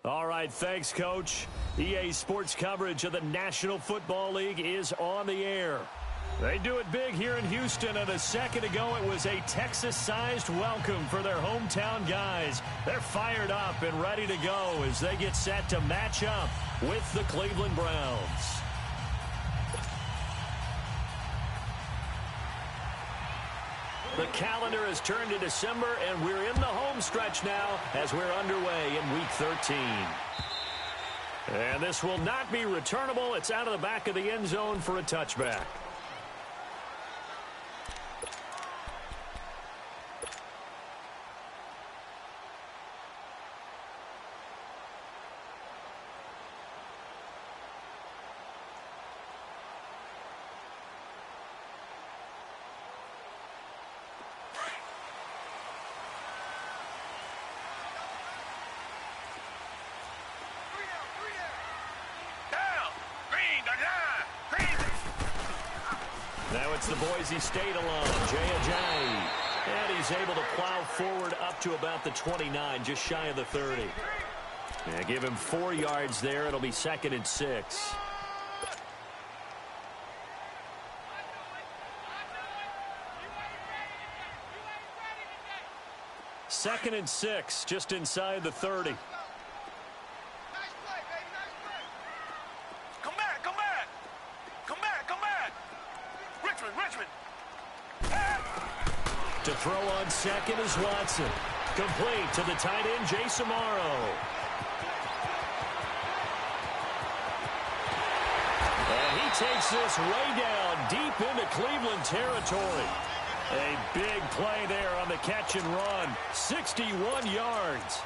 All right, thanks, Coach. EA Sports coverage of the National Football League is on the air. They do it big here in Houston, and a second ago it was a Texas-sized welcome for their hometown guys. They're fired up and ready to go as they get set to match up with the Cleveland Browns. The calendar has turned to December, and we're in the home stretch now as we're underway in Week 13. And this will not be returnable. It's out of the back of the end zone for a touchback. Now it's the Boise State alum, Jay Ajayi. And he's able to plow forward up to about the 29, just shy of the 30. Yeah, give him 4 yards there. It'll be 2nd and 6. Second and 6, just inside the 30. To throw on second is Watson. Complete to the tight end, Jay Samaro. And he takes this way down deep into Cleveland territory. A big play there on the catch and run. 61 yards.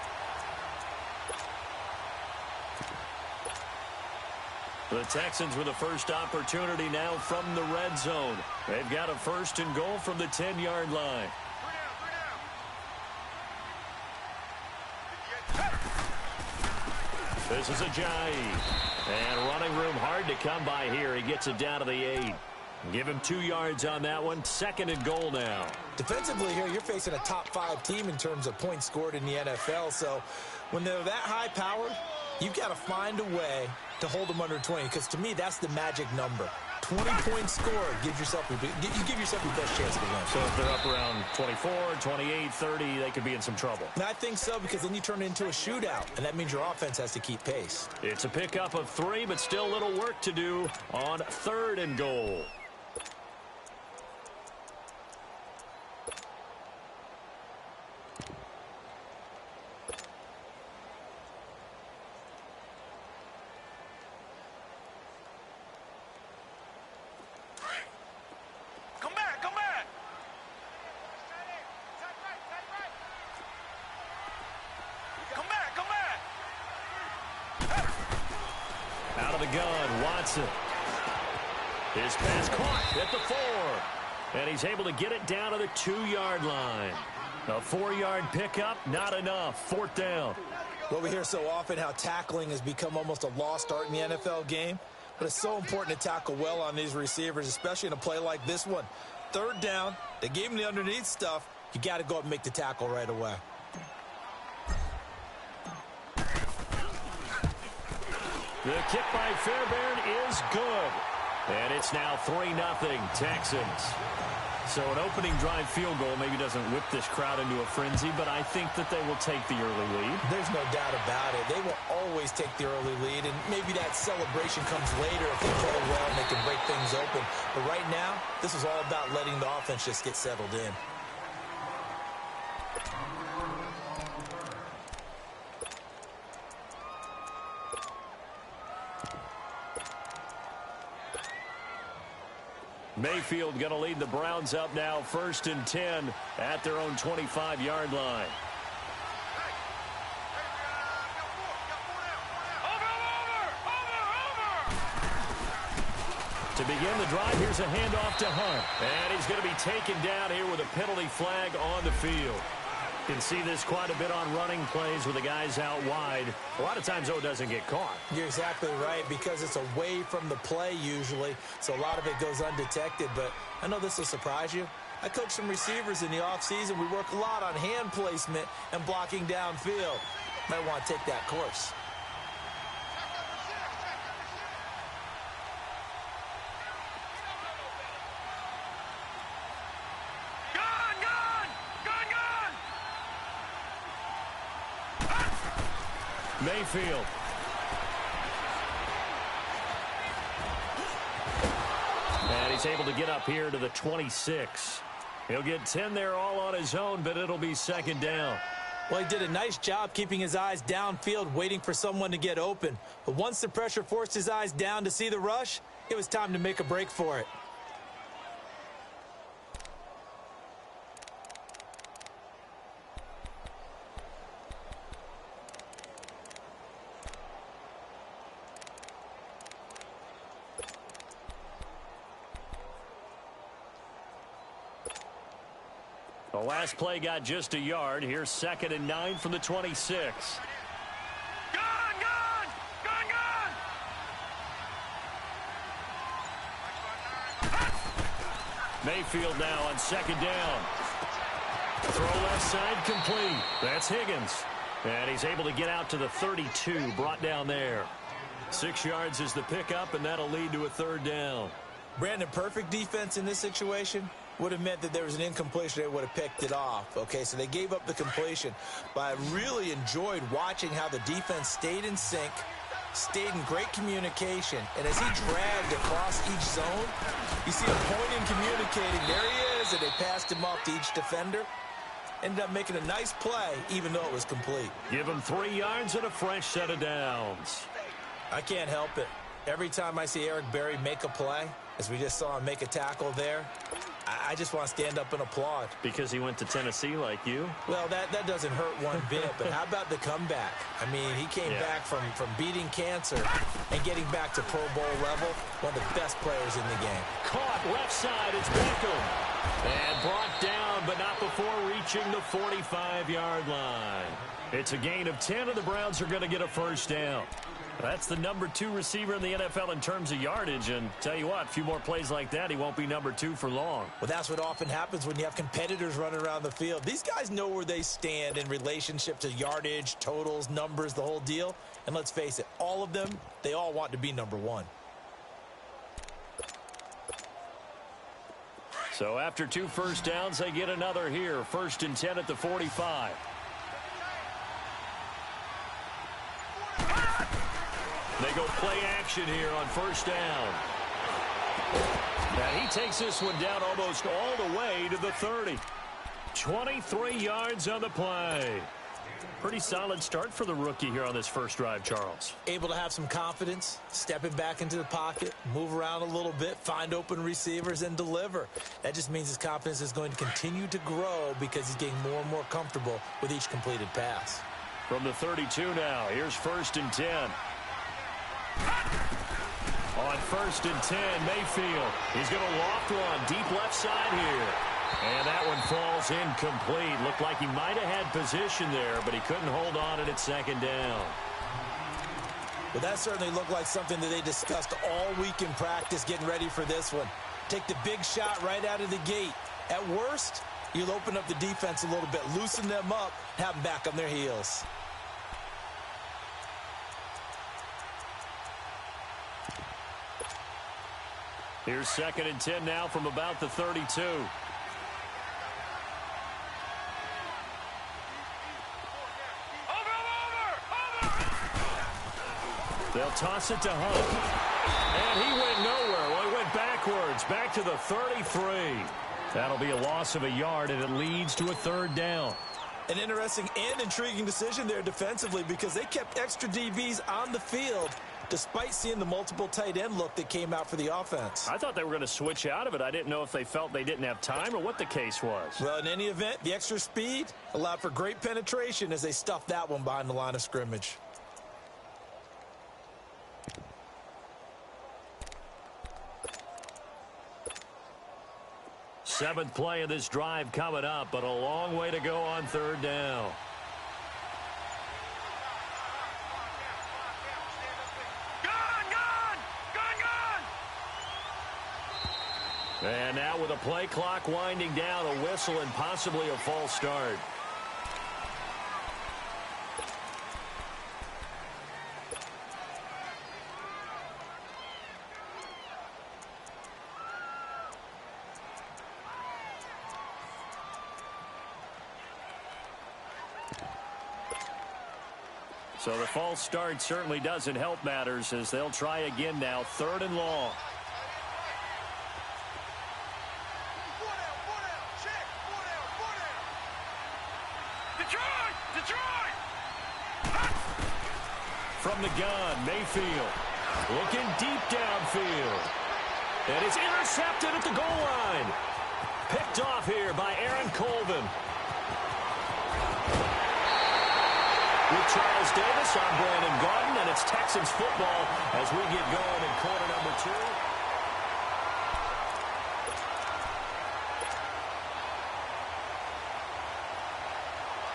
The Texans with the first opportunity now from the red zone. They've got a 1st and goal from the 10-yard line. This is Ajayi. And running room hard to come by here. He gets it down to the 8. Give him 2 yards on that one. 2nd and goal now. Defensively here, you're facing a top 5 team in terms of points scored in the NFL. So when they're that high powered, you've got to find a way to hold them under 20, because to me, that's the magic number. 20 points scored, you give yourself your best chance to win. So if they're up around 24, 28, 30, they could be in some trouble. And I think so, because then you turn it into a shootout, and that means your offense has to keep pace. It's a pickup of 3, but still little work to do on 3rd and goal. Out of the gun, Watson. His pass caught at the 4. And he's able to get it down to the 2-yard line. A 4-yard pickup, not enough. 4th down. Well, we hear so often how tackling has become almost a lost art in the NFL game. But it's so important to tackle well on these receivers, especially in a play like this one. 3rd down, they gave him the underneath stuff. You got to go up and make the tackle right away. The kick by Fairbairn is good. And it's now 3-0 Texans. So an opening drive field goal maybe doesn't whip this crowd into a frenzy, but I think that they will take the early lead. There's no doubt about it. They will always take the early lead, and maybe that celebration comes later if they play well and they can break things open. But right now, this is all about letting the offense just get settled in. Mayfield going to lead the Browns up now, 1st and 10 at their own 25-yard line. To begin the drive, here's a handoff to Hunt. And he's going to be taken down here with a penalty flag on the field. You can see this quite a bit on running plays with the guys out wide. A lot of times, though, it doesn't get caught. You're exactly right, because it's away from the play usually, so a lot of it goes undetected. But I know this will surprise you. I coach some receivers in the offseason. We work a lot on hand placement and blocking downfield. Might want to take that course. Mayfield. And he's able to get up here to the 26. He'll get 10 there all on his own, but it'll be second down. Well, he did a nice job keeping his eyes downfield, waiting for someone to get open. But once the pressure forced his eyes down to see the rush, it was time to make a break for it. The last play got just a yard. Here's 2nd and 9 from the 26. Mayfield now on 2nd down. Throw left side complete. That's Higgins. And he's able to get out to the 32, brought down there. 6 yards is the pickup, and that'll lead to a 3rd down. Brandon, perfect defense in this situation would have meant that there was an incompletion. They would have picked it off. Okay, so they gave up the completion. But I really enjoyed watching how the defense stayed in sync, stayed in great communication, and as he dragged across each zone, you see him pointing, communicating. There he is, and they passed him off to each defender. Ended up making a nice play, even though it was complete. Give him 3 yards and a fresh set of downs. I can't help it. Every time I see Eric Berry make a play, as we just saw him make a tackle there, I just want to stand up and applaud. Because he went to Tennessee like you? Well, that doesn't hurt one bit, but how about the comeback? I mean, he came back from beating cancer and getting back to Pro Bowl level, one of the best players in the game. Caught left side, it's Beckham. And brought down, but not before reaching the 45-yard line. It's a gain of 10, and the Browns are going to get a 1st down. That's the number 2 receiver in the NFL in terms of yardage, and tell you what, a few more plays like that, he won't be number 2 for long. Well, that's what often happens when you have competitors running around the field. These guys know where they stand in relationship to yardage, totals, numbers, the whole deal. And let's face it, all of them, they all want to be number 1. So after 2 first downs, they get another here. 1st and 10 at the 45. They go play action here on 1st down. And he takes this one down almost all the way to the 30. 23 yards on the play. Pretty solid start for the rookie here on this first drive, Charles. Able to have some confidence, stepping back into the pocket, move around a little bit, find open receivers, and deliver. That just means his confidence is going to continue to grow because he's getting more and more comfortable with each completed pass. From the 32 now, here's 1st and 10. On 1st and 10, Mayfield. He's going to loft one deep left side here. And that one falls incomplete. Looked like he might have had position there, but he couldn't hold on and it's 2nd down. Well, that certainly looked like something that they discussed all week in practice getting ready for this one. Take the big shot right out of the gate. At worst, you'll open up the defense a little bit, loosen them up, have them back on their heels. Here's 2nd and 10 now from about the 32. They'll toss it to Hunt. And he went nowhere. Well, he went backwards, back to the 33. That'll be a loss of a yard, and it leads to a 3rd down. An interesting and intriguing decision there defensively because they kept extra DBs on the field despite seeing the multiple tight end look that came out for the offense. I thought they were going to switch out of it. I didn't know if they felt they didn't have time or what the case was. Well, in any event, the extra speed allowed for great penetration as they stuffed that one behind the line of scrimmage. Seventh play of this drive coming up, but a long way to go on 3rd down. And now with a play clock winding down, a whistle and possibly a false start. So the false start certainly doesn't help matters as they'll try again now, 3rd and long. From the gun, Mayfield looking deep downfield. And it's intercepted at the goal line. Picked off here by Aaron Colvin. With Charles Davis, I'm Brandon Garden, and it's Texans football as we get going in quarter number 2.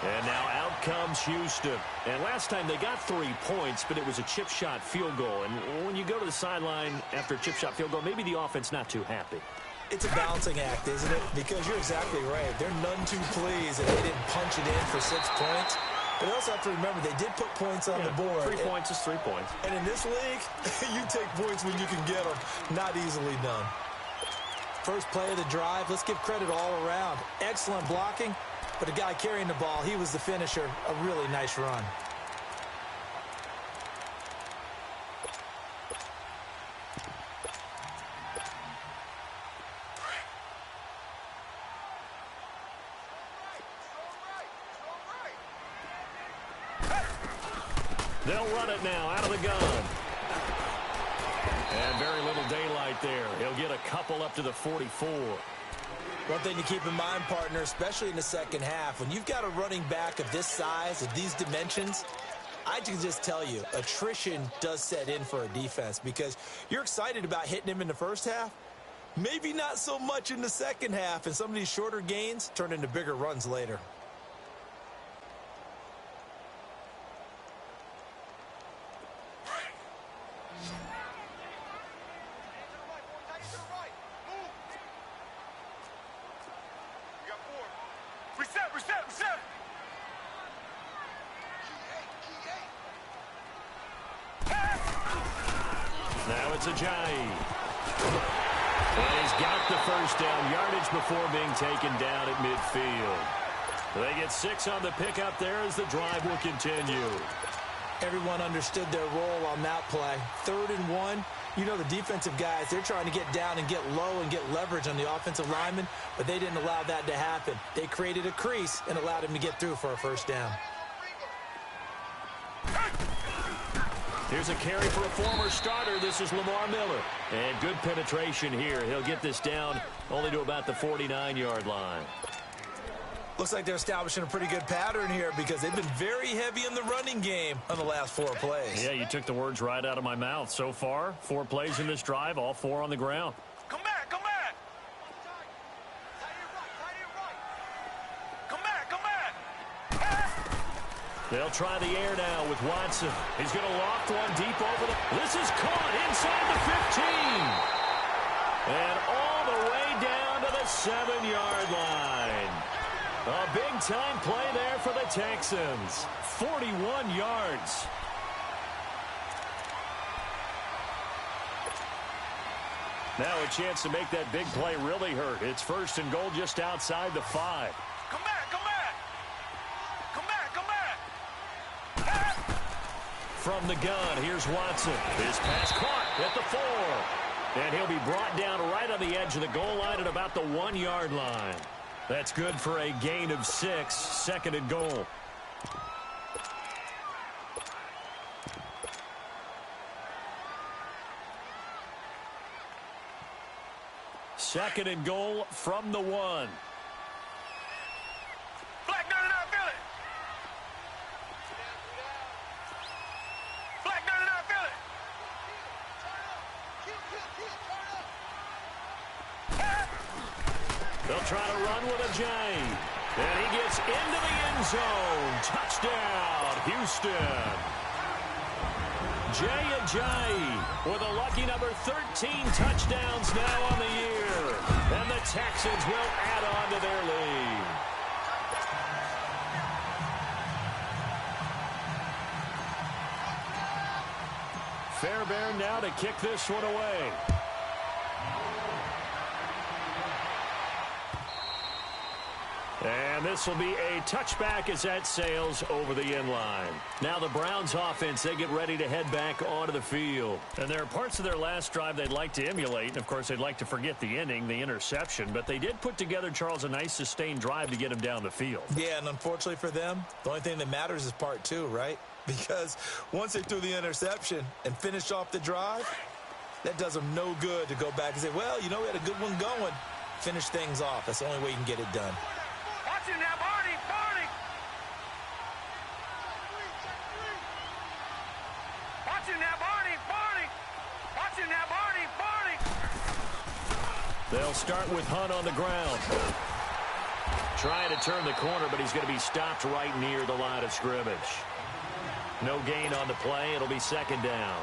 And now out comes Houston. And last time they got 3 points, but it was a chip shot field goal. And when you go to the sideline after a chip shot field goal, maybe the offense not too happy. It's a balancing act, isn't it? Because you're exactly right. They're none too pleased that they didn't punch it in for 6 points. But you also have to remember they did put points on the board. 3 points is 3 points. And in this league, you take points when you can get them. Not easily done. First play of the drive, let's give credit all around. Excellent blocking. But the guy carrying the ball, he was the finisher. A really nice run. They'll run it now out of the gun. And very little daylight there. He'll get a couple up to the 44. One thing to keep in mind, partner, especially in the second half, when you've got a running back of this size, of these dimensions, I can just tell you, attrition does set in for a defense because you're excited about hitting him in the first half. Maybe not so much in the second half, and some of these shorter gains turn into bigger runs later. Now it's Ajayi. And he's got the first down yardage before being taken down at midfield. They get 6 on the pickup there as the drive will continue. Everyone understood their role on that play. 3rd and 1. You know the defensive guys, they're trying to get down and get low and get leverage on the offensive lineman, but they didn't allow that to happen. They created a crease and allowed him to get through for a first down. Here's a carry for a former starter. This is Lamar Miller. And good penetration here. He'll get this down only to about the 49-yard line. Looks like they're establishing a pretty good pattern here because they've been very heavy in the running game on the last 4 plays. Yeah, you took the words right out of my mouth. So far, 4 plays in this drive, all 4 on the ground. Come back, come back. Come back, come back. They'll try the air now with Watson. He's going to loft one deep over the... This is caught inside the 15. And all the way down to the 7-yard line. A big-time play there for the Texans. 41 yards. Now a chance to make that big play really hurt. It's 1st and goal just outside the 5. Come back, come back. Come back, come back. From the gun, here's Watson. His pass caught at the 4. And he'll be brought down right on the edge of the goal line at about the 1-yard line. That's good for a gain of 6, 2nd and goal. Second and goal from the 1. Black 99, feel it. Black 99, feel it. They'll try to run with Ajayi. And he gets into the end zone. Touchdown, Houston. Jay Ajayi with a lucky number 13 touchdowns now on the year. And the Texans will add on to their lead. Fairbairn now to kick this one away. And this will be a touchback as that sails over the end line. Now the Browns offense, they get ready to head back onto the field. And there are parts of their last drive they'd like to emulate. And, of course, they'd like to forget the ending, the interception. But they did put together, Charles, a nice sustained drive to get him down the field. Yeah, and unfortunately for them, the only thing that matters is part two, right? Because once they threw the interception and finished off the drive, that does them no good to go back and say, well, you know, we had a good one going. Finish things off. That's the only way you can get it done. Watch it now, Barney! Barney! Watch it now, Barney! Barney! Watch it now, Barney! Barney! They'll start with Hunt on the ground. Trying to turn the corner, but he's going to be stopped right near the line of scrimmage. No gain on the play. It'll be second down.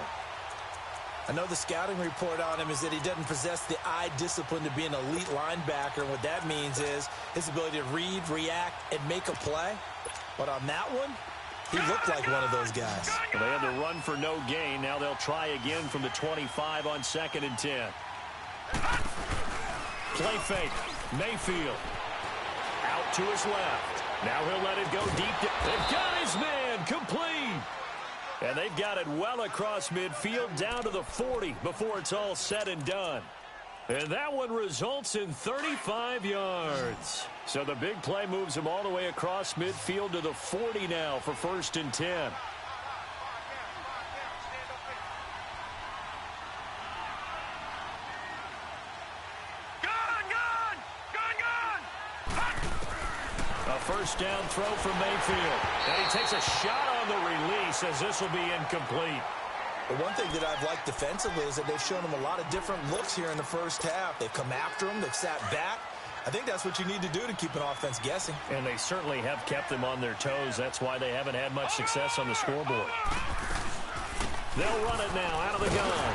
I know the scouting report on him is that he doesn't possess the eye discipline to be an elite linebacker. And what that means is his ability to read, react, and make a play. But on that one, he looked like one of those guys. Well, they had to run for no gain. Now they'll try again from the 25 on 2nd and 10. Play fake. Mayfield. Out to his left. Now he'll let it go deep. They've got his man complete. And they've got it well across midfield down to the 40 before it's all said and done. And that one results in 35 yards. So the big play moves him all the way across midfield to the 40 now for 1st and 10. First down throw from Mayfield. And he takes a shot on the release as this will be incomplete. The one thing that I've liked defensively is that they've shown him a lot of different looks here in the first half. They've come after him. They've sat back. I think that's what you need to do to keep an offense guessing. And they certainly have kept them on their toes. That's why they haven't had much success on the scoreboard. They'll run it now out of the gun.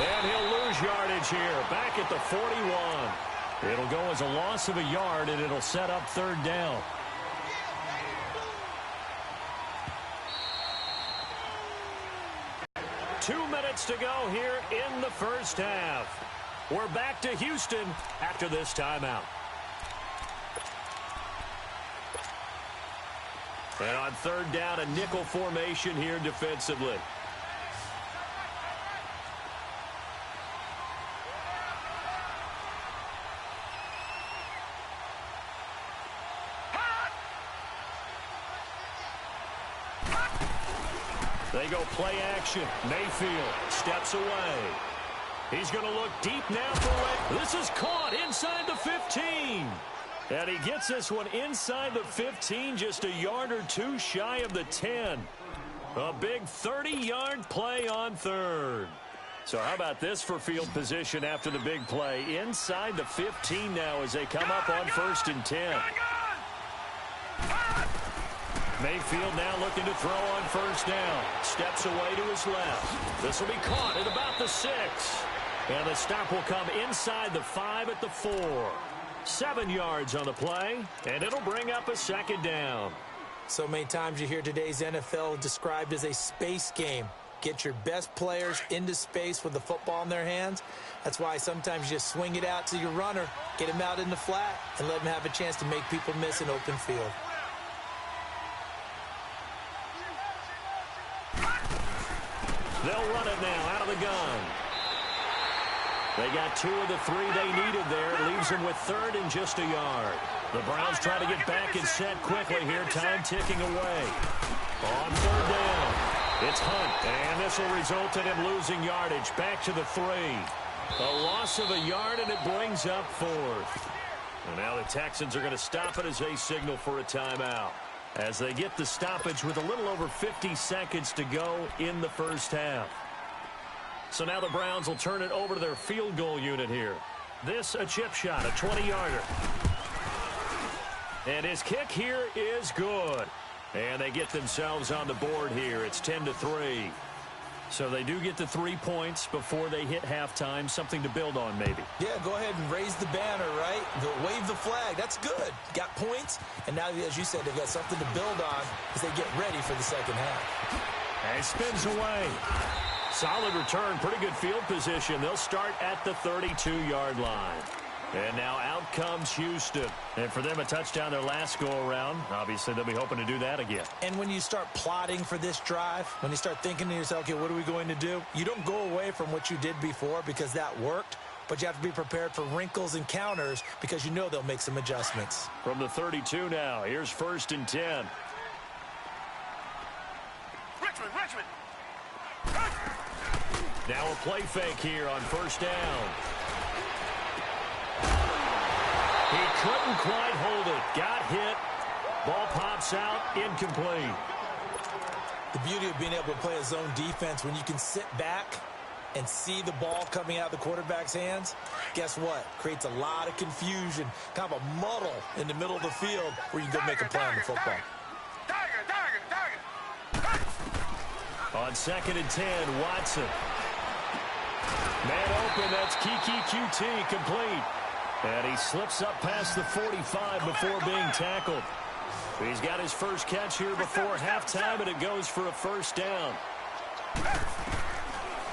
And he'll lose yardage here. Back at the 41. It'll go as a loss of a yard, and it'll set up 3rd down. Two minutes to go here in the first half. We're back to Houston after this timeout. And on 3rd down, a nickel formation here defensively. They go play action. Mayfield steps away. He's going to look deep now for it. This is caught inside the 15. And he gets this one inside the 15, just a yard or two shy of the 10. A big 30-yard play on 3rd. So how about this for field position after the big play? Inside the 15 now as they come up on 1st and 10. Mayfield now looking to throw on 1st down. Steps away to his left. This will be caught at about the 6. And the stop will come inside the 5 at the 4. 7 yards on the play, and it'll bring up a 2nd down. So many times you hear today's NFL described as a space game. Get your best players into space with the football in their hands. That's why sometimes you just swing it out to your runner, get him out in the flat, and let him have a chance to make people miss an open field. They'll run it now out of the gun. They got 2 of the 3 they needed there. Leaves them with 3rd and just a yard. The Browns try to get back and set quickly here. Time ticking away. On 3rd down, it's Hunt. And this will result in him losing yardage. Back to the 3. A loss of a yard, and it brings up 4th. And now the Texans are going to stop it as they signal for a timeout, as they get the stoppage with a little over 50 seconds to go in the first half. So now the Browns will turn it over to their field goal unit here. This a chip shot, a 20-yarder. And his kick here is good. And they get themselves on the board here. It's 10-3. So they do get the 3 points before they hit halftime. Something to build on, maybe. Yeah, go ahead and raise the banner, right? Wave the flag. That's good. Got points. And now, as you said, they've got something to build on as they get ready for the second half. And he spins away. Solid return. Pretty good field position. They'll start at the 32-yard line. And now out comes Houston. And for them, a touchdown their last go-around. Obviously, they'll be hoping to do that again. And when you start plotting for this drive, when you start thinking to yourself, okay, what are we going to do? You don't go away from what you did before because that worked, but you have to be prepared for wrinkles and counters because you know they'll make some adjustments. From the 32 now, here's 1st and 10. Richmond. Now a play fake here on 1st down. He couldn't quite hold it. Got hit. Ball pops out. Incomplete. The beauty of being able to play a zone defense when you can sit back and see the ball coming out of the quarterback's hands, guess what? Creates a lot of confusion, kind of a muddle in the middle of the field where you can go make a play on the football. On 2nd and 10, Watson. Man open, that's Kiki QT, complete. And he slips up past the 45 before being tackled. He's got his first catch here before halftime, and it goes for a 1st down.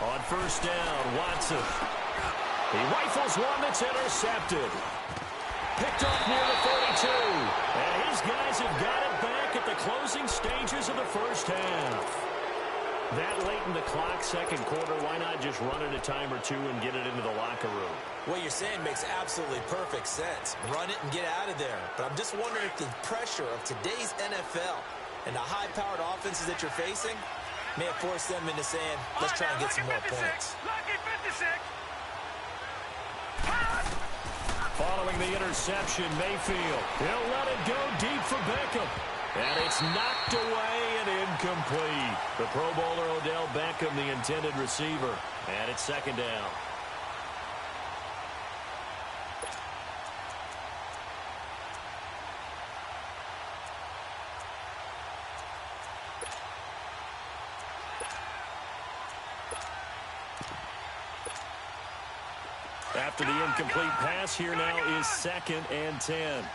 On 1st down, Watson. He rifles one that's intercepted. Picked off near the 42. And his guys have got it back at the closing stages of the 1st half. That late in the clock, 2nd quarter, why not just run it a time or two and get it into the locker room? What you're saying makes absolutely perfect sense. Run it and get out of there. But I'm just wondering if the pressure of today's NFL and the high-powered offenses that you're facing may have forced them into saying, let's try and get some more points. Following the interception, Mayfield. He'll let it go deep for Beckham. And it's knocked away and incomplete. The Pro Bowler Odell Beckham, the intended receiver. And it's 2nd down. After the incomplete pass, here now is 2nd and 10.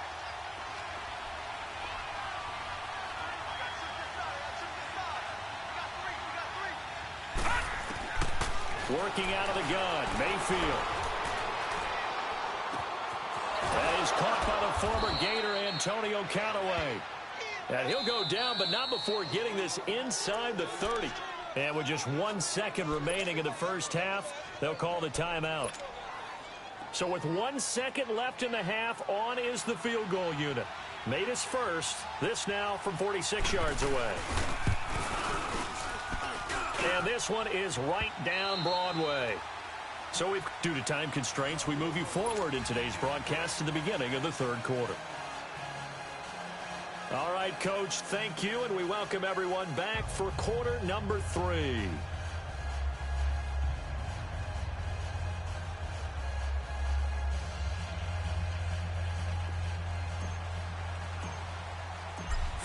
Working out of the gun, Mayfield. That is caught by the former Gator, Antonio Callaway. And he'll go down, but not before getting this inside the 30. And with just 1 second remaining in the 1st half, they'll call the timeout. So with 1 second left in the half, on is the field goal unit. Made his first. This now from 46 yards away. And this one is right down Broadway. So due to time constraints, we move you forward in today's broadcast to the beginning of the 3rd quarter. All right, Coach, thank you, and we welcome everyone back for quarter number 3.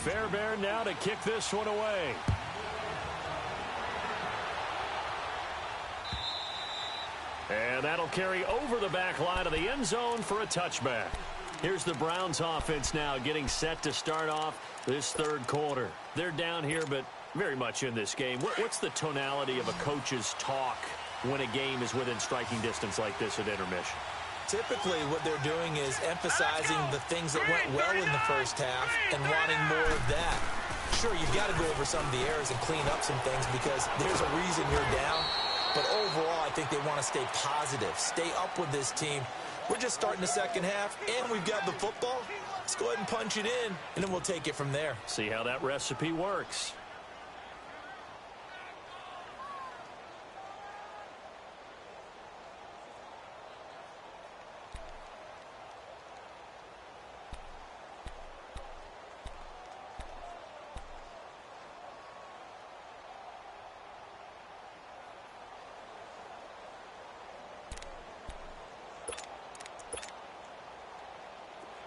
Fairbairn now to kick this one away. And that'll carry over the back line of the end zone for a touchback. Here's the Browns offense now getting set to start off this 3rd quarter. They're down here, but very much in this game. What's the tonality of a coach's talk when a game is within striking distance like this at intermission? Typically, what they're doing is emphasizing the things that went well in the 1st half and wanting more of that. Sure, you've got to go over some of the errors and clean up some things because there's a reason you're down. But overall, I think they want to stay positive, stay up with this team. We're just starting the 2nd half, and we've got the football. Let's go ahead and punch it in, and then we'll take it from there. See how that recipe works.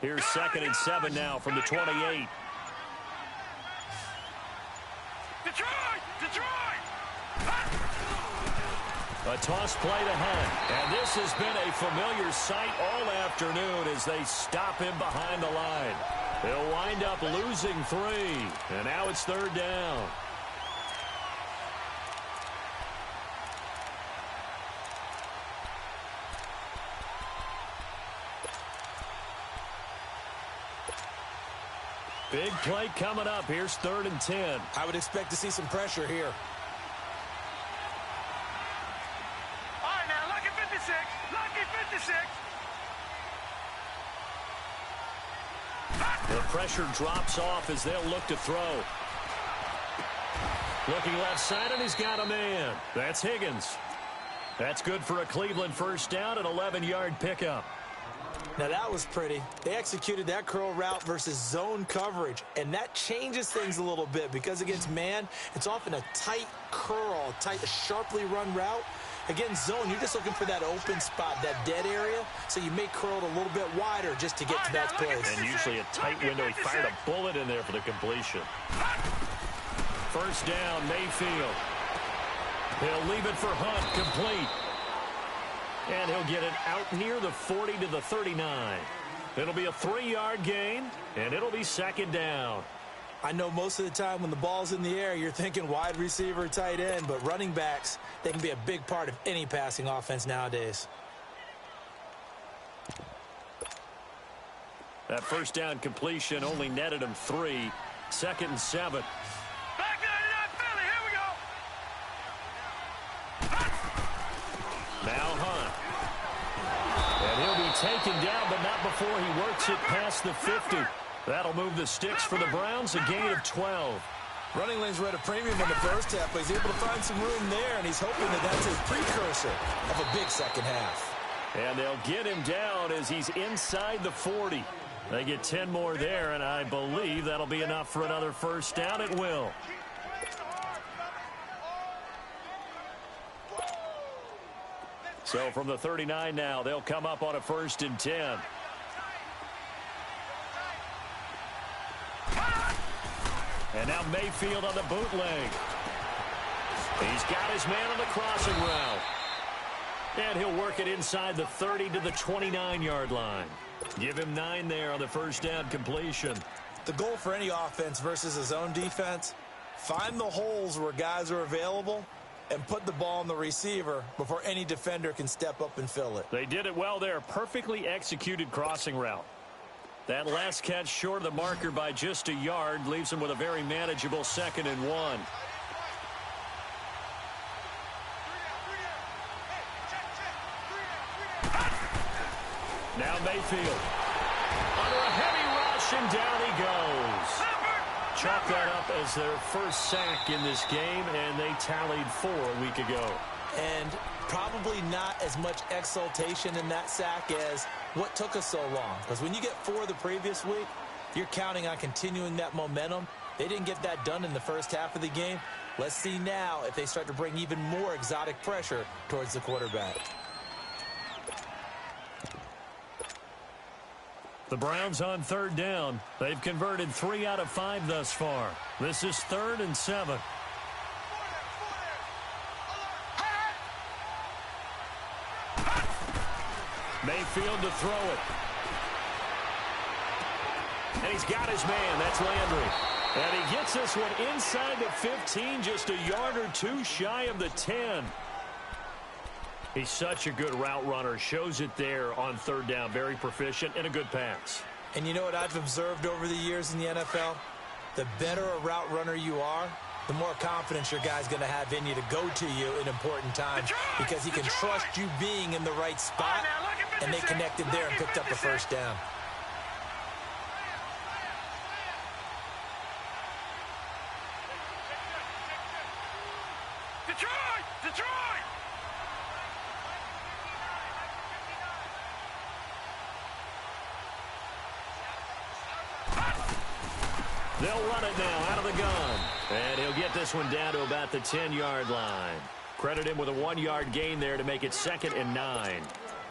Here's 2nd and 7 now from the 28. Detroit! A toss play to Hunt. And this has been a familiar sight all afternoon as they stop him behind the line. They'll wind up losing 3. And now it's 3rd down. Big play coming up. Here's 3rd and 10. I would expect to see some pressure here. All right, now, lucky 56. Lucky 56. The pressure drops off as they'll look to throw. Looking left side, and he's got a man. That's Higgins. That's good for a Cleveland first down, an 11-yard pickup. Now, that was pretty. They executed that curl route versus zone coverage, and that changes things a little bit because against man, it's often a tight curl, tight, sharply run route. Against zone, you're just looking for that open spot, that dead area, so you may curl it a little bit wider just to get to that place. And usually a tight window. He fired a bullet in there for the completion. First down, Mayfield. He'll leave it for Hunt, complete. And he'll get it out near the 40 to the 39. It'll be a 3-yard gain, and it'll be 2nd down. I know most of the time when the ball's in the air, you're thinking wide receiver, tight end, but running backs, they can be a big part of any passing offense nowadays. That first down completion only netted him 3. 2nd and 7. Back to Philly. Here we go. Now Hunt. And he'll be taken down, but not before he works it past the 50. That'll move the sticks for the Browns, a gain of 12. Running lanes were at a premium in the first half, but he's able to find some room there, and he's hoping that that's a precursor of a big second half. And they'll get him down as he's inside the 40. They get 10 more there, and I believe that'll be enough for another first down. It will. So from the 39 now, they'll come up on a 1st and 10. And now Mayfield on the bootleg. He's got his man on the crossing route. And he'll work it inside the 30 to the 29-yard line. Give him 9 there on the first down completion. The goal for any offense versus a zone defense, find the holes where guys are available and put the ball on the receiver before any defender can step up and fill it. They did it well there. Perfectly executed crossing route. That last catch short of the marker by just a yard leaves him with a very manageable 2nd and 1. Now Mayfield. Under a heavy rush, and down he goes. Chalk that up as their first sack in this game, and they tallied 4 a week ago. And probably not as much exultation in that sack as what took us so long. Because when you get 4 the previous week, you're counting on continuing that momentum. They didn't get that done in the first half of the game. Let's see now if they start to bring even more exotic pressure towards the quarterback. The Browns on 3rd down. They've converted 3 out of 5 thus far. This is 3rd and 7. Mayfield to throw it. And he's got his man. That's Landry. And he gets this one inside the 15, just a yard or 2 shy of the 10. He's such a good route runner. Shows it there on 3rd down. Very proficient and a good pass. And you know what I've observed over the years in the NFL? The better a route runner you are, the more confidence your guy's going to have in you to go to you in important times because he can trust you being in the right spot, and they connected there and picked up the first down. Detroit! Detroit! They'll run it now out of the gun. And he'll get this one down to about the 10-yard line. Credit him with a 1-yard gain there to make it 2nd and 9.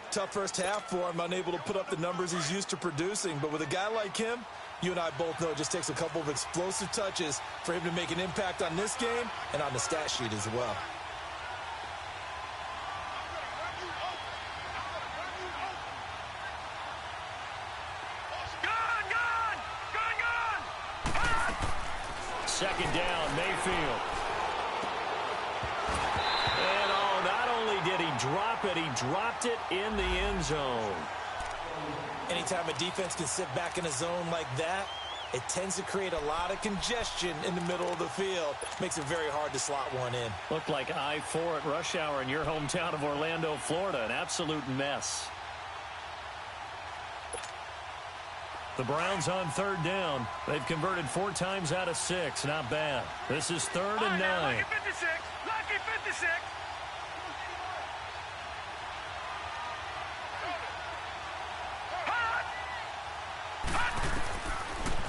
Tough first half for him, unable to put up the numbers he's used to producing. But with a guy like him, you and I both know it just takes a couple of explosive touches for him to make an impact on this game and on the stat sheet as well. Second down, Mayfield. And not only did he drop it, he dropped it in the end zone. Anytime a defense can sit back in a zone like that, it tends to create a lot of congestion in the middle of the field. Makes it very hard to slot one in. Looked like I-4 at rush hour in your hometown of Orlando, Florida. An absolute mess. The Browns on third down. They've converted 4 times out of 6. Not bad. This is 3rd and 9. Lucky 56. Lucky 56.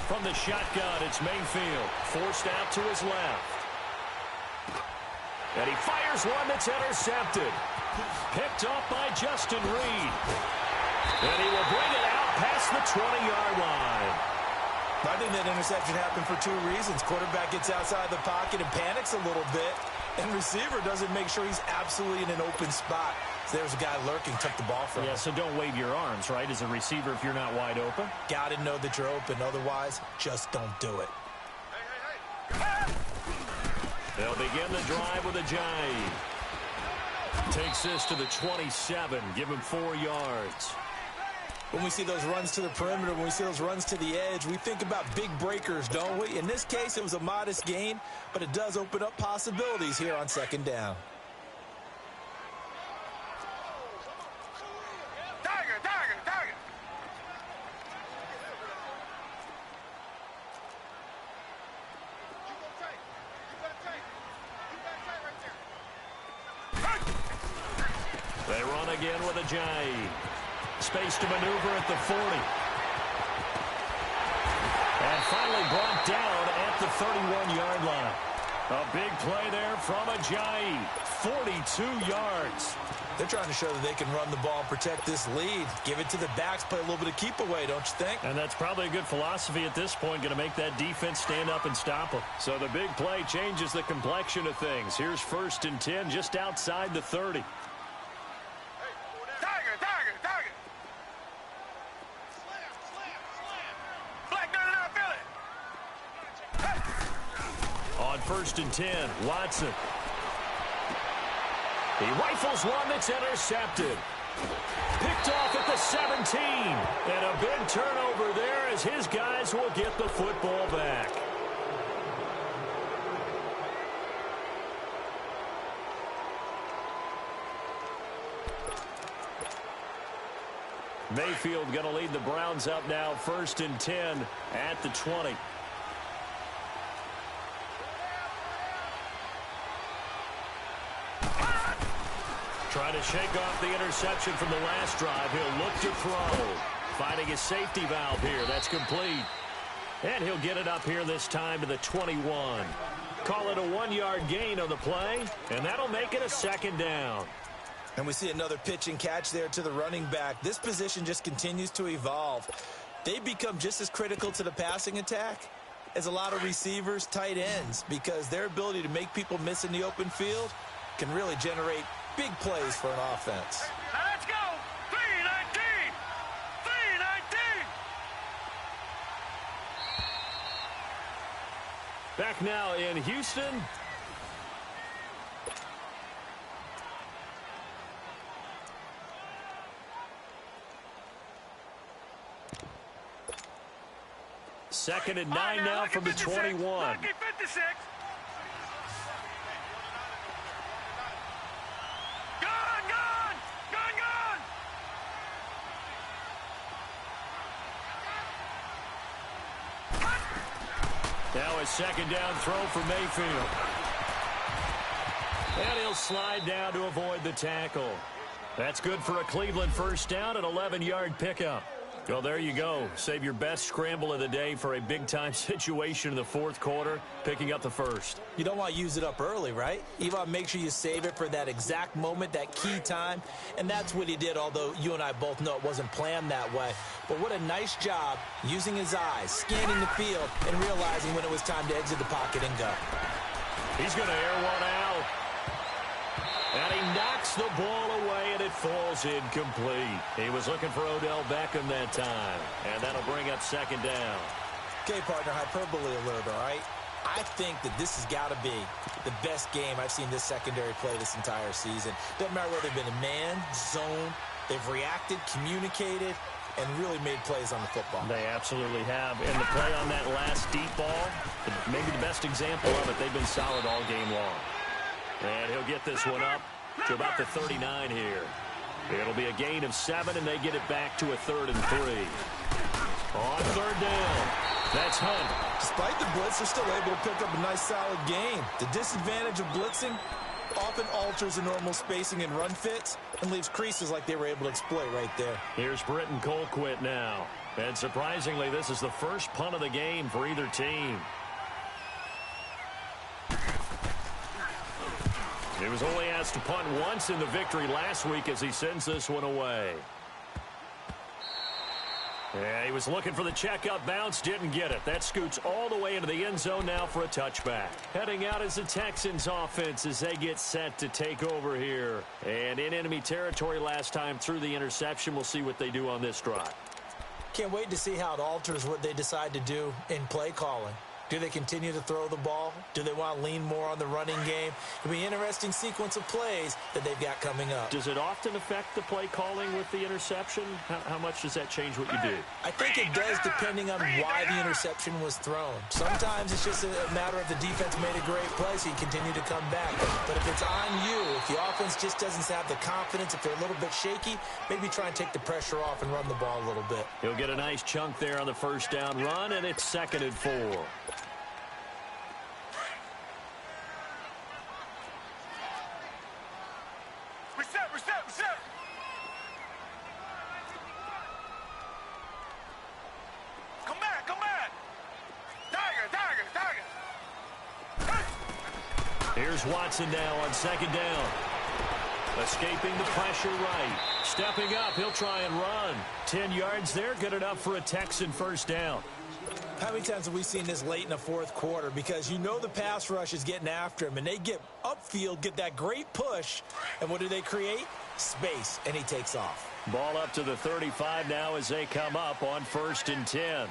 From the shotgun, it's Mayfield. Forced out to his left. And he fires one that's intercepted. Picked off by Justin Reed. And he will bring it out past the 20-yard line. I think that interception happened for 2 reasons. Quarterback gets outside the pocket and panics a little bit. And receiver doesn't make sure he's absolutely in an open spot. So there's a guy lurking, took the ball from him. Yeah, so don't wave your arms, right, as a receiver if you're not wide open. Got to know that you're open. Otherwise, just don't do it. They'll begin the drive with a jive. Takes this to the 27. Give him 4 yards. When we see those runs to the perimeter, when we see those runs to the edge, we think about big breakers, don't we? In this case, it was a modest gain, but it does open up possibilities here on 2nd down. Tiger. They run again with a jive. Space to maneuver at the 40. And finally brought down at the 31-yard line. A big play there from Ajayi. 42 yards. They're trying to show that they can run the ball and protect this lead. Give it to the backs, play a little bit of keep away, don't you think? And that's probably a good philosophy at this point, going to make that defense stand up and stop them. So the big play changes the complexion of things. Here's 1st and 10 just outside the 30. On 1st and 10, Watson. He rifles one that's intercepted. Picked off at the 17. And a big turnover there as his guys will get the football back. Mayfield going to lead the Browns up now, 1st and 10 at the 20. Trying to shake off the interception from the last drive. He'll look to throw. Finding his safety valve here. That's complete. And he'll get it up here this time to the 21. Call it a 1-yard gain on the play, and that'll make it a 2nd down. And we see another pitch and catch there to the running back. This position just continues to evolve. They become just as critical to the passing attack as a lot of receivers, tight ends, because their ability to make people miss in the open field can really generate big plays for an offense. Let's go. 319. 319. Back now in Houston. Second and 9 now from the 21. Lucky 56. Now a 2nd down throw for Mayfield. And he'll slide down to avoid the tackle. That's good for a Cleveland 1st down, an 11-yard pickup. Well, there you go. Save your best scramble of the day for a big-time situation in the 4th quarter, picking up the 1st. You don't want to use it up early, right? You want to make sure you save it for that exact moment, that key time. And that's what he did, although you and I both know it wasn't planned that way. But what a nice job using his eyes, scanning the field, and realizing when it was time to exit the pocket and go. He's going to air one out. And he knocks the ball away, and it falls incomplete. He was looking for Odell Beckham that time, and that'll bring up 2nd down. Okay, partner, hyperbole alert, all right? I think that this has got to be the best game I've seen this secondary play this entire season. Doesn't matter whether they've been in man, zone, they've reacted, communicated. and really made plays on the football. They absolutely have. And the play on that last deep ball, maybe the best example of it, they've been solid all game long. And he'll get this one up to about the 39 here. It'll be a gain of 7, and they get it back to a 3rd and 3. On 3rd down, that's Hunt. Despite the blitz, they're still able to pick up a nice, solid gain. The disadvantage of blitzing often alters the normal spacing and run fits and leaves creases like they were able to exploit right there. Here's Britton Colquitt now. And surprisingly, this is the first punt of the game for either team. He was only asked to punt once in the victory last week as he sends this one away. Yeah, he was looking for the checkup bounce, didn't get it. That scoots all the way into the end zone now for a touchback. Heading out is the Texans offense as they get set to take over here. And in enemy territory last time through the interception. We'll see what they do on this drive. Can't wait to see how it alters what they decide to do in play calling. Do they continue to throw the ball? Do they want to lean more on the running game? It'll be an interesting sequence of plays that they've got coming up. Does it often affect the play calling with the interception? How much does that change what you do? I think it does depending on why the interception was thrown. Sometimes it's just a matter of the defense made a great play, so you continue to come back. But if it's on you, if the offense just doesn't have the confidence, if they're a little bit shaky, maybe try and take the pressure off and run the ball a little bit. He'll get a nice chunk there on the first down run, and it's 2nd and 4. Reset. Come back. Tiger. Here's Watson now on 2nd down. Escaping the pressure right. Stepping up, he'll try and run. 10 yards there, good enough for a Texan first down. How many times have we seen this late in the 4th quarter? Because you know the pass rush is getting after him, and they get upfield, get that great push, and what do they create? Space, and he takes off. Ball up to the 35 now as they come up on 1st and 10.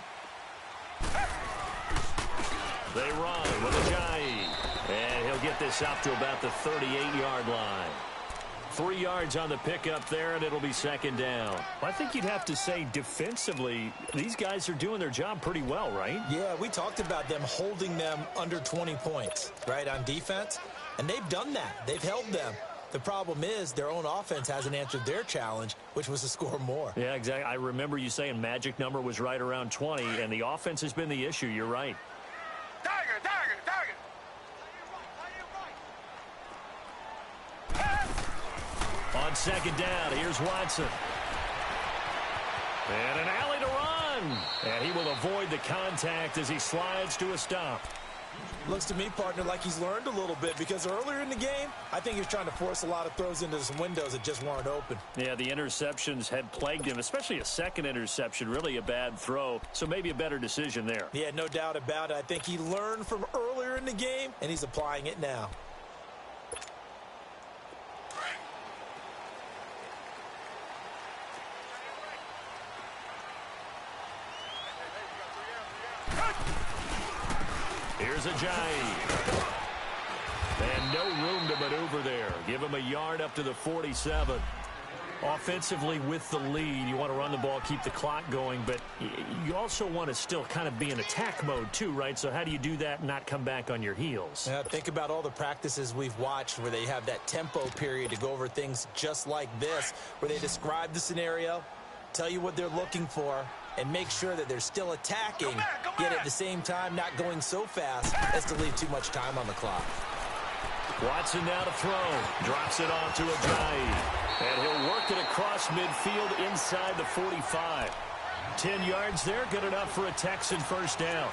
They run with Ajayi, and he'll get this up to about the 38-yard line. 3 yards on the pickup there, and it'll be 2nd down. I think you'd have to say defensively, these guys are doing their job pretty well, right? Yeah, we talked about them holding them under 20 points, right, on defense. And they've done that. They've held them. The problem is their own offense hasn't answered their challenge, which was to score more. Yeah, exactly. I remember you saying magic number was right around 20, and the offense has been the issue. You're right. Tiger. On 2nd down, here's Watson. And an alley to run. And he will avoid the contact as he slides to a stop. Looks to me, partner, like he's learned a little bit because earlier in the game, I think he was trying to force a lot of throws into some windows that just weren't open. Yeah, the interceptions had plagued him, especially a second interception, really a bad throw. So maybe a better decision there. Yeah, no doubt about it. I think he learned from earlier in the game, and he's applying it now. Here's Ajayi. And no room to maneuver there. Give him a yard up to the 47. Offensively with the lead, you want to run the ball, keep the clock going, but you also want to still kind of be in attack mode too, right? So how do you do that and not come back on your heels? Yeah, think about all the practices we've watched where they have that tempo period to go over things just like this, where they describe the scenario, tell you what they're looking for, and make sure that they're still attacking, yet at the same time not going so fast as to leave too much time on the clock. Watson now to throw. Drops it off to Ajayi. And he'll work it across midfield inside the 45. 10 yards there, good enough for a Texan first down.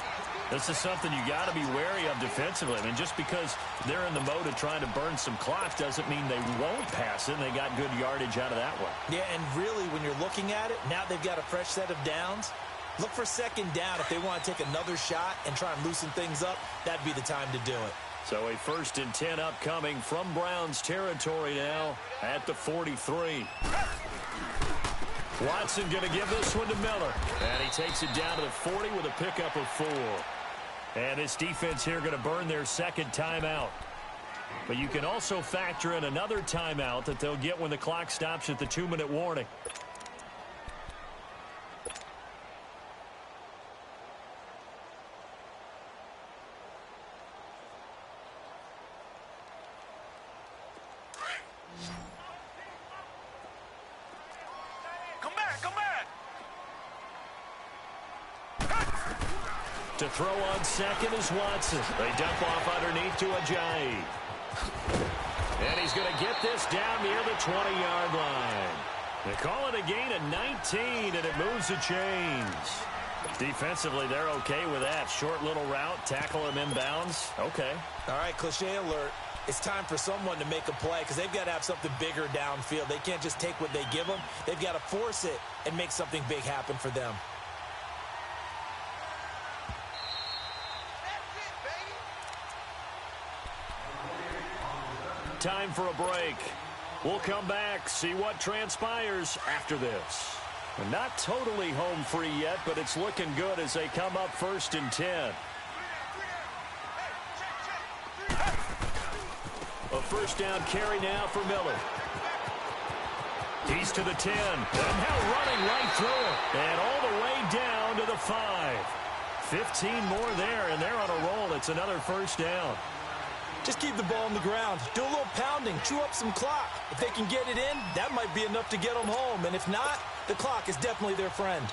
This is something you got to be wary of defensively. I mean, just because they're in the mode of trying to burn some clock doesn't mean they won't pass it. They got good yardage out of that one. Yeah, and really, when you're looking at it, now they've got a fresh set of downs. Look for 2nd down if they want to take another shot and try and loosen things up. That'd be the time to do it. So a 1st and 10 upcoming from Browns territory now at the 43. Watson going to give this one to Miller. And he takes it down to the 40 with a pickup of 4. And this defense here going to burn their 2nd timeout. But you can also factor in another timeout that they'll get when the clock stops at the 2-minute warning. To throw on second is Watson. They dump off underneath to Ajayi. And he's going to get this down near the 20-yard line. They call it a gain of 19, and it moves the chains. Defensively, they're okay with that. Short little route, tackle him inbounds. Okay. All right, cliche alert. It's time for someone to make a play because they've got to have something bigger downfield. They can't just take what they give them. They've got to force it and make something big happen for them. Time for a break. We'll come back, see what transpires after this. We're not totally home free yet, but it's looking good as they come up 1st and 10. A first down carry now for Miller. He's to the 10. And now running right through it. And all the way down to the 5. 15 more there, and they're on a roll. It's another first down. Just keep the ball on the ground. Do a little pounding. Chew up some clock. If they can get it in, that might be enough to get them home. And if not, the clock is definitely their friend.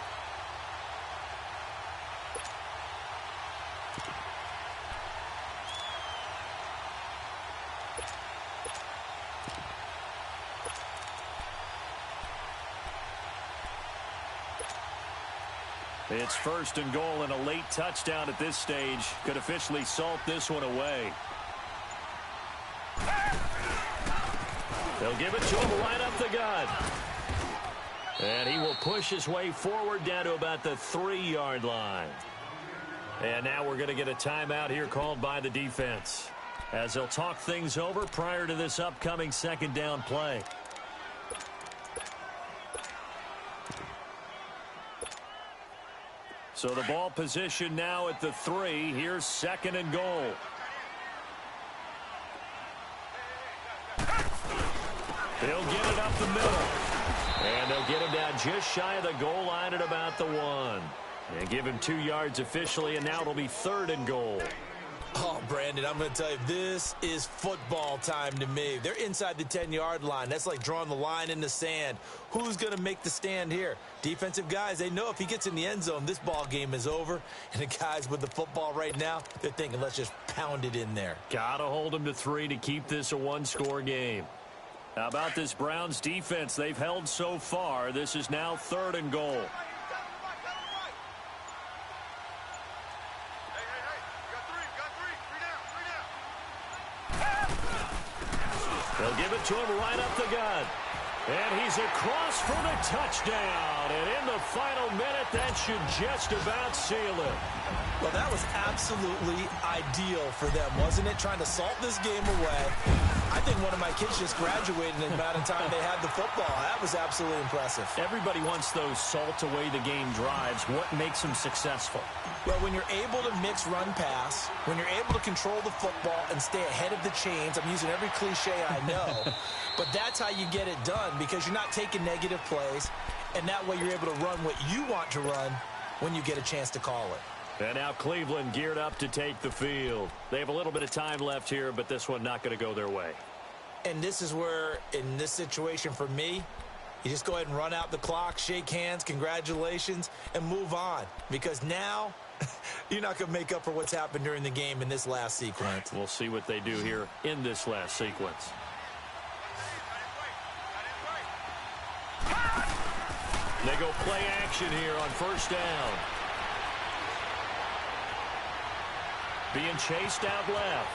It's 1st and goal, and a late touchdown at this stage could officially salt this one away. They'll give it to him right up the gut. And he will push his way forward down to about the 3-yard line. And now we're going to get a timeout here called by the defense, as they'll talk things over prior to this upcoming second down play. So the ball position now at the 3. Here's 2nd and goal. They'll get it up the middle. And they'll get him down just shy of the goal line at about the 1. And give him 2 yards officially, and now it'll be 3rd and goal. Oh, Brandon, I'm going to tell you, this is football time to me. They're inside the 10-yard line. That's like drawing the line in the sand. Who's going to make the stand here? Defensive guys, they know if he gets in the end zone, this ball game is over. And the guys with the football right now, they're thinking, let's just pound it in there. Got to hold him to 3 to keep this a one-score game. How about this Browns defense they've held so far? This is now 3rd and goal. They'll give it to him right up the gut. And he's across for the touchdown. And in the final minute, that should just about seal it. Well, that was absolutely ideal for them, wasn't it? Trying to salt this game away. I think one of my kids just graduated in the amount of time they had the football. That was absolutely impressive. Everybody wants those salt-away-the-game drives. What makes them successful? Well, when you're able to mix run-pass, when you're able to control the football and stay ahead of the chains, I'm using every cliche I know, but that's how you get it done because you're not taking negative plays, and that way you're able to run what you want to run when you get a chance to call it. And now Cleveland geared up to take the field. They have a little bit of time left here, but this one not going to go their way. And this is where, in this situation for me, you just go ahead and run out the clock, shake hands, congratulations, and move on. Because now, you're not going to make up for what's happened during the game in this last sequence. We'll see what they do here in this last sequence. They go play action here on 1st down. Being chased out left.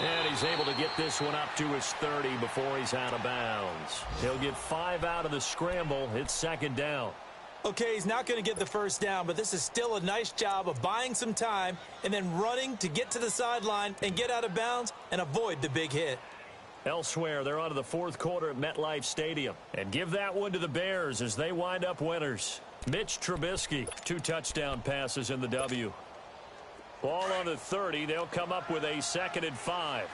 And he's able to get this one up to his 30 before he's out of bounds. He'll get 5 out of the scramble. It's 2nd down. Okay, he's not going to get the first down, but this is still a nice job of buying some time and then running to get to the sideline and get out of bounds and avoid the big hit. Elsewhere, they're on to the 4th quarter at MetLife Stadium. And give that one to the Bears as they wind up winners. Mitch Trubisky, 2 touchdown passes in the W. Ball on the 30. They'll come up with a 2nd and 5.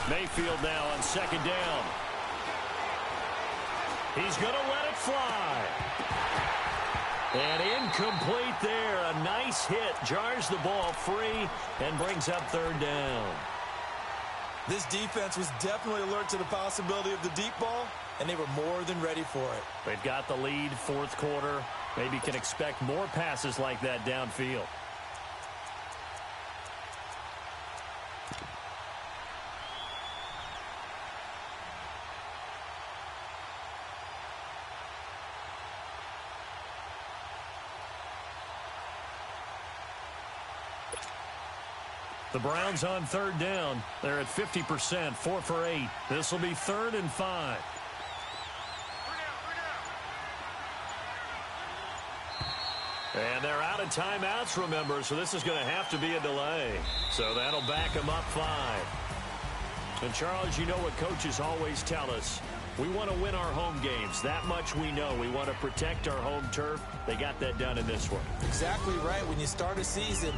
Mayfield now on 2nd down. He's going to let it fly. And incomplete there. A nice hit. Jars the ball free and brings up 3rd down. This defense was definitely alert to the possibility of the deep ball, and they were more than ready for it. They've got the lead, fourth quarter. Maybe can expect more passes like that downfield. The Browns on third down. They're at 50%, 4 for 8. This will be 3rd and 5. And they're out of timeouts, remember, so this is going to have to be a delay. So that'll back them up 5. And, Charles, you know what coaches always tell us. We want to win our home games. That much we know. We want to protect our home turf. They got that done in this one. Exactly right. When you start a season,